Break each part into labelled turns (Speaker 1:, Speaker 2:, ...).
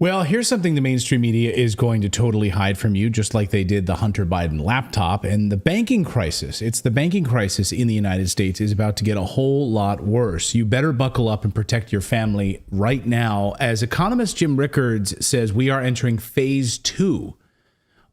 Speaker 1: Well, here's something the mainstream media is going to totally hide from you, just like they did the Hunter Biden laptop and the banking crisis. It's the banking crisis in the United States is about to get a whole lot worse. You better buckle up and protect your family right now. As economist Jim Rickards says, we are entering phase 2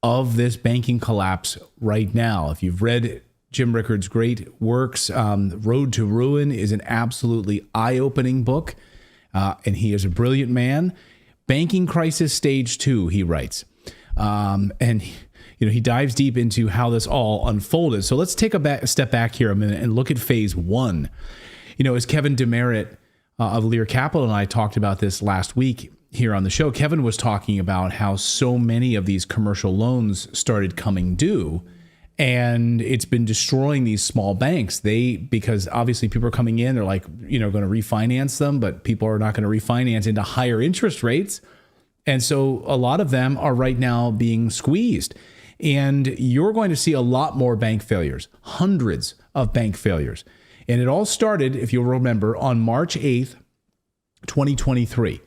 Speaker 1: of this banking collapse right now. If you've read Jim Rickards' great works, Road to Ruin is an absolutely eye-opening book, and he is a brilliant man. Banking crisis stage 2, he writes. And he dives deep into how this all unfolded. So let's take a step back here a minute and look at phase 1. As Kevin Demerit of Lear Capital and I talked about this last week here on the show, Kevin was talking about how so many of these commercial loans started coming due, and it's been destroying these small banks. Because obviously people are coming in, they're like, going to refinance them, but people are not going to refinance into higher interest rates. And so a lot of them are right now being squeezed. And you're going to see a lot more bank failures, hundreds of bank failures. And it all started, if you'll remember, on March 8th, 2023.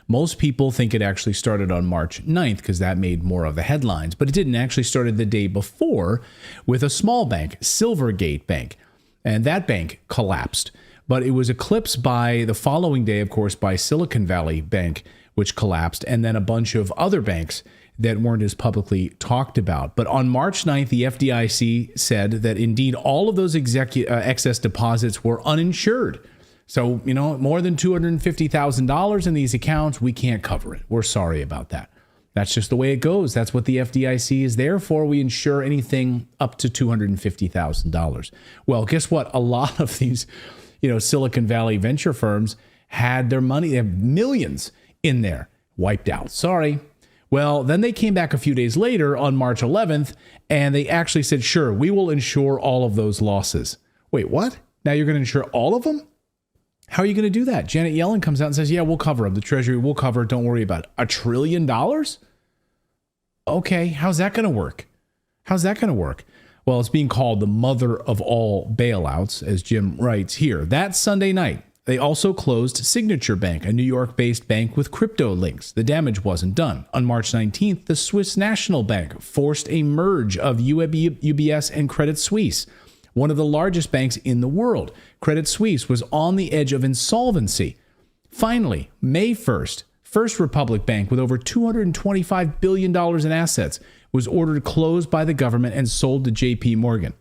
Speaker 1: Most people think it actually started on March 9th because that made more of the headlines, but it didn't. Actually started the day before with a small bank, Silvergate Bank, and that bank collapsed. But it was eclipsed by the following day, of course, by Silicon Valley Bank, which collapsed, and then a bunch of other banks that weren't as publicly talked about. But on March 9th, the FDIC said that indeed all of those excess deposits were uninsured. So, more than $250,000 in these accounts, we can't cover it. We're sorry about that. That's just the way it goes. That's what the FDIC is there for. We insure anything up to $250,000. Well, guess what? A lot of these, Silicon Valley venture firms had their money, they have millions in there, wiped out. Sorry. Well, then they came back a few days later on March 11th, and they actually said, sure, we will insure all of those losses. Wait, what? Now you're going to insure all of them? How are you going to do that? Janet Yellen comes out and says, yeah, we'll cover them. The Treasury will cover it. Don't worry about it. $1 trillion? Okay, how's that going to work? Well, it's being called the mother of all bailouts, as Jim writes here. That Sunday night, they also closed Signature Bank, a New York-based bank with crypto links. The damage wasn't done. On March 19th, the Swiss National Bank forced a merge of UBS and Credit Suisse, one of the largest banks in the world. Credit Suisse was on the edge of insolvency. Finally, May 1st, First Republic Bank, with over $225 billion in assets, was ordered closed by the government and sold to JP Morgan.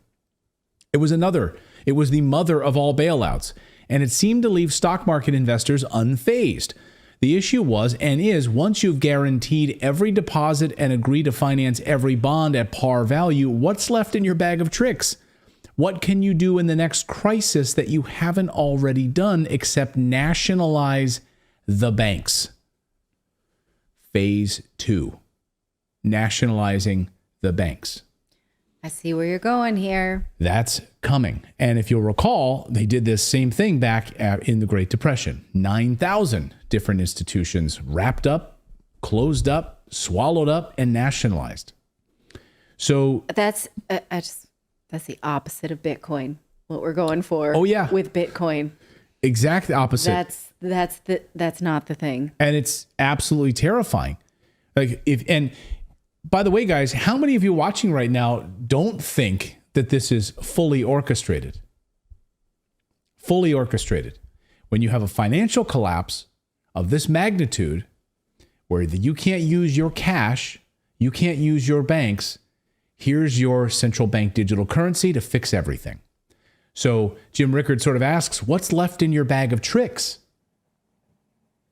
Speaker 1: It was the mother of all bailouts, and it seemed to leave stock market investors unfazed. The issue was and is, once you've guaranteed every deposit and agreed to finance every bond at par value, what's left in your bag of tricks? What can you do in the next crisis that you haven't already done except nationalize the banks? Phase 2, nationalizing the banks.
Speaker 2: I see where you're going here.
Speaker 1: That's coming. And if you'll recall, they did this same thing back in the Great Depression. 9,000 different institutions wrapped up, closed up, swallowed up, and nationalized. So
Speaker 2: that's the opposite of Bitcoin. What we're going for.
Speaker 1: Oh yeah,
Speaker 2: with Bitcoin.
Speaker 1: Exact opposite.
Speaker 2: That's not the thing.
Speaker 1: And it's absolutely terrifying. And by the way, guys, how many of you watching right now don't think that this is fully orchestrated? Fully orchestrated. When you have a financial collapse of this magnitude, where you can't use your cash, you can't use your banks, here's your central bank digital currency to fix everything. So Jim Rickards sort of asks, what's left in your bag of tricks?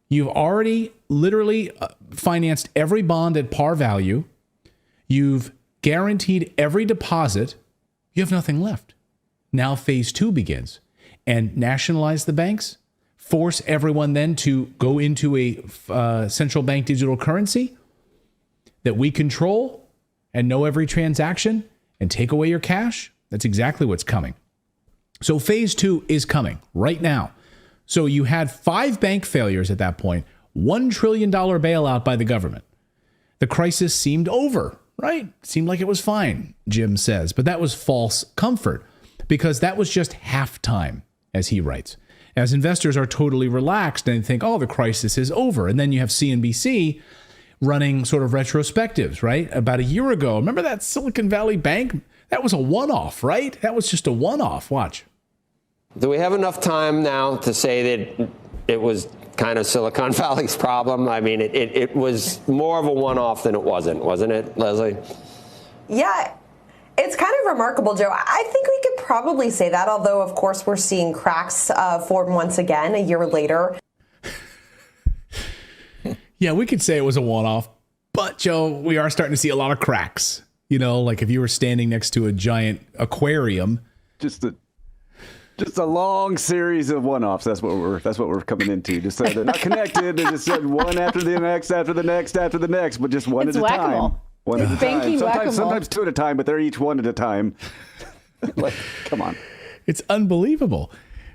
Speaker 1: You've already literally financed every bond at par value. You've guaranteed every deposit. You have nothing left. Now phase 2 begins. And nationalize the banks, force everyone then to go into a central bank digital currency that we control and know every transaction and take away your cash. That's exactly what's coming. So phase 2 is coming right now. So you had 5 bank failures at that point, $1 trillion bailout by the government. The crisis seemed over, right? Seemed like it was fine, Jim says. But that was false comfort because that was just halftime, as he writes. as investors are totally relaxed and think, oh, the crisis is over. And then you have CNBC running sort of retrospectives, right? About a year ago, remember that Silicon Valley Bank? That was a one-off, right? That was just a one-off. Watch.
Speaker 3: Do we have enough time now to say that it was kind of Silicon Valley's problem? I mean, it was more of a one-off than it wasn't it, Leslie?
Speaker 4: Yeah, it's kind of remarkable, Joe. I think we could probably say that, although, of course, we're seeing cracks form once again a year later.
Speaker 1: Yeah, we could say it was a one-off, but, Joe, we are starting to see a lot of cracks. You know, like if you were standing next to a giant aquarium.
Speaker 5: Just a long series of one-offs. That's what we're coming into. Just they're not connected. They're just one after the next, after the next, after the next, but just one
Speaker 2: It's
Speaker 5: at a
Speaker 2: whack-a-mole.
Speaker 5: time. One at a
Speaker 2: Banking
Speaker 5: time.
Speaker 2: whack-a-mole.
Speaker 5: Sometimes two at a time, but they're each one at a time. Like, come on.
Speaker 1: It's unbelievable.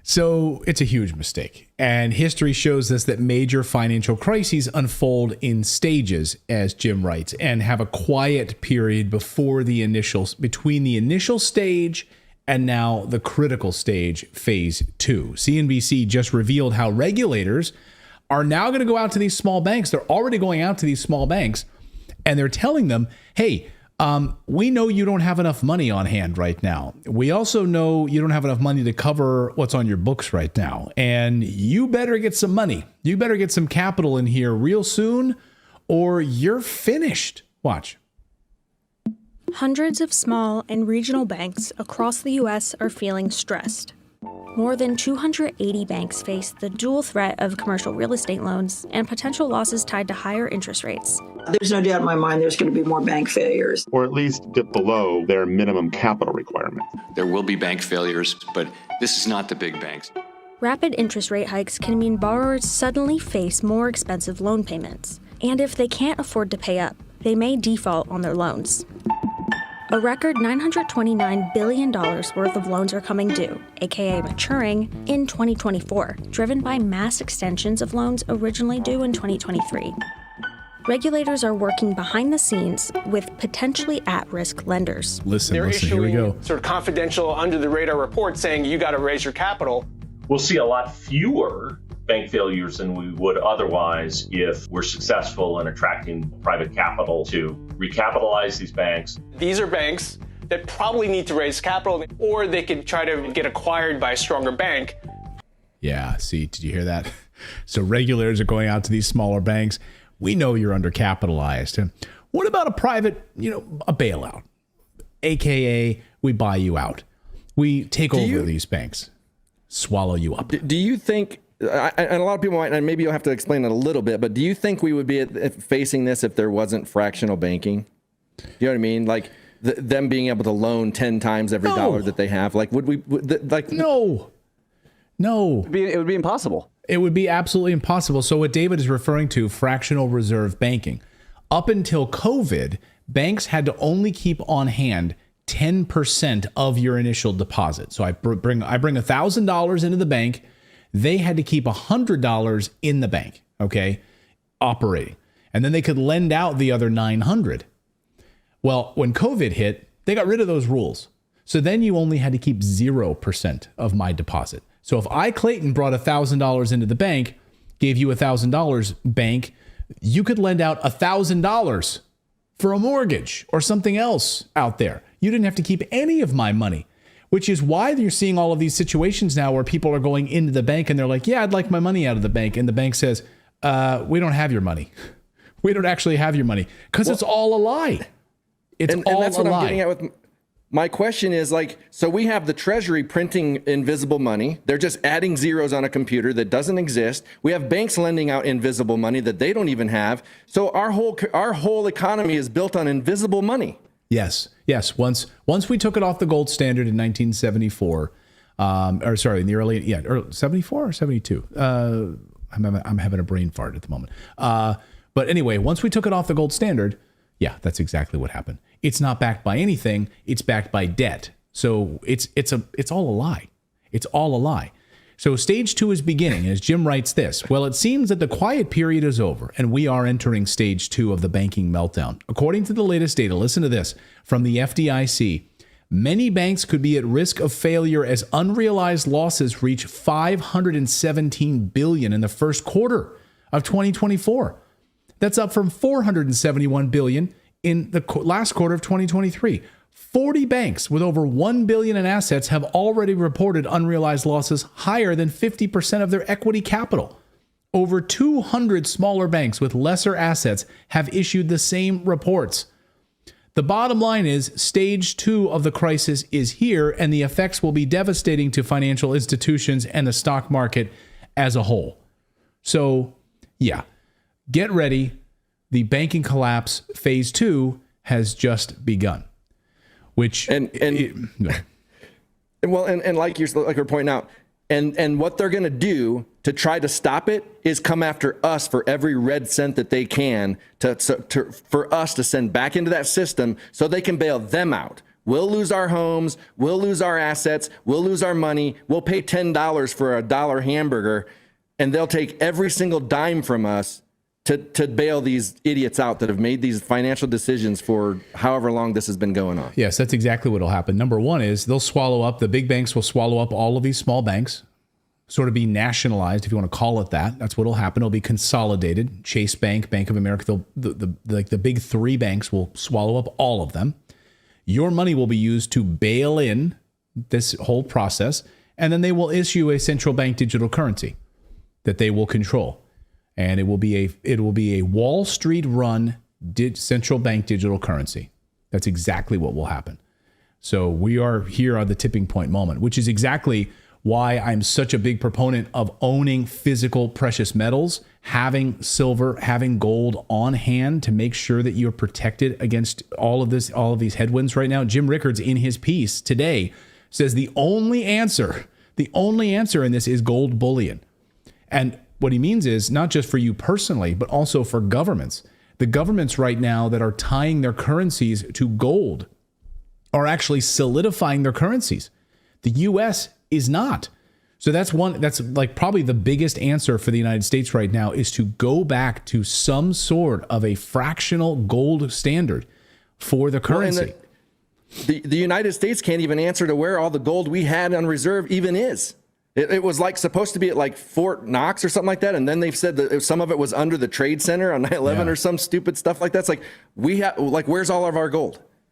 Speaker 1: So it's a huge mistake. And history shows us that major financial crises unfold in stages, as Jim writes, and have a quiet period between the initial stage and now the critical stage, phase 2. CNBC just revealed how regulators are now going to go out to these small banks. They're already going out to these small banks, and they're telling them, hey, we know you don't have enough money on hand right now. We also know you don't have enough money to cover what's on your books right now. And you better get some money. You better get some capital in here real soon, or you're finished. Watch.
Speaker 6: Hundreds of small and regional banks across the U.S. are feeling stressed. More than 280 banks face the dual threat of commercial real estate loans and potential losses tied to higher interest rates.
Speaker 7: There's no doubt in my mind there's going to be more bank failures.
Speaker 8: Or at least dip below their minimum capital requirement.
Speaker 9: There will be bank failures, but this is not the big banks.
Speaker 6: Rapid interest rate hikes can mean borrowers suddenly face more expensive loan payments. And if they can't afford to pay up, they may default on their loans. A record $929 billion worth of loans are coming due, aka maturing, in 2024, driven by mass extensions of loans originally due in 2023. Regulators are working behind the scenes with potentially at-risk lenders.
Speaker 1: Listen, here we go.
Speaker 10: Sort of confidential, under-the-radar reports saying you got to raise your capital.
Speaker 11: We'll see a lot fewer bank failures than we would otherwise if we're successful in attracting private capital to recapitalize these banks.
Speaker 10: These are banks that probably need to raise capital, or they could try to get acquired by a stronger bank.
Speaker 1: Yeah, see, did you hear that? So regulators are going out to these smaller banks. We know you're undercapitalized. And what about a private, a bailout? AKA, we buy you out. We take over these banks, swallow you up.
Speaker 12: Do you think, and a lot of people might, and maybe you'll have to explain it a little bit, but do you think we would be facing this if there wasn't fractional banking? You know what I mean? Like them being able to loan 10 times every dollar that they have. Like,
Speaker 1: No.
Speaker 5: It would be impossible.
Speaker 1: It would be absolutely impossible. So what David is referring to, fractional reserve banking. Up until COVID, banks had to only keep on hand 10% of your initial deposit. So I bring $1,000 into the bank. They had to keep $100 in the bank, okay, operating. And then they could lend out the other 900. Well, when COVID hit, they got rid of those rules. So then you only had to keep 0% of my deposit. So if I, Clayton, brought $1,000 into the bank, gave you $1,000 bank, you could lend out $1,000 for a mortgage or something else out there. You didn't have to keep any of my money, which is why you're seeing all of these situations now where people are going into the bank and they're like, yeah, I'd like my money out of the bank. And the bank says, we don't have your money. We don't actually have your money because it's all a lie. It's all
Speaker 12: that's
Speaker 1: a
Speaker 12: what
Speaker 1: lie.
Speaker 12: I'm getting at with my question is, like, so we have the Treasury printing invisible money. They're just adding zeros on a computer that doesn't exist. We have banks lending out invisible money that they don't even have. So our whole economy is built on invisible money.
Speaker 1: Yes. Once we took it off the gold standard in 1974, in the early 74 or 72. I'm having a brain fart at the moment. But anyway, once we took it off the gold standard, yeah, that's exactly what happened. It's not backed by anything. It's backed by debt. So it's all a lie. It's all a lie. So stage 2 is beginning. As Jim writes this, well, it seems that the quiet period is over and we are entering stage 2 of the banking meltdown. According to the latest data, listen to this, from the FDIC, Many banks could be at risk of failure as unrealized losses reach $517 billion in the first quarter of 2024. That's up from $471 billion in the last quarter of 2023. 40 banks with over $1 billion in assets have already reported unrealized losses higher than 50% of their equity capital. Over 200 smaller banks with lesser assets have issued the same reports. The bottom line is stage 2 of the crisis is here, and the effects will be devastating to financial institutions and the stock market as a whole. So, yeah, get ready. The banking collapse phase 2 has just begun. Which
Speaker 12: like you're pointing out, and what they're going to do to try to stop it is come after us for every red cent that they can for us to send back into that system so they can bail them out. We'll lose our homes, we'll lose our assets, we'll lose our money, we'll pay $10 for a $1 hamburger, and they'll take every single dime from us to bail these idiots out that have made these financial decisions for however long this has been going on.
Speaker 1: Yes, that's exactly what will happen. Number one is the big banks will swallow up all of these small banks, sort of be nationalized, if you want to call it that. That's what will happen. It'll be consolidated. Chase Bank, Bank of America, the big 3 banks will swallow up all of them. Your money will be used to bail in this whole process, and then they will issue a central bank digital currency that they will control. And it will be a Wall Street run central bank digital currency. That's exactly what will happen. So we are here on the tipping point moment, which is exactly why I'm such a big proponent of owning physical precious metals, having silver, having gold on hand to make sure that you're protected against all of these headwinds right now. Jim Rickards, in his piece today, says the only answer in this is gold bullion. And what he means is not just for you personally, but also for governments. The governments right now that are tying their currencies to gold are actually solidifying their currencies. The U.S. is not. So that's like probably the biggest answer for the United States right now is to go back to some sort of a fractional gold standard for the currency.
Speaker 12: Well, the United States can't even answer to where all the gold we had on reserve even is. It was like supposed to be at like Fort Knox or something like that. And then they've said that some of it was under the Trade Center on 9/11 or some stupid stuff like that. It's like where's all of our gold?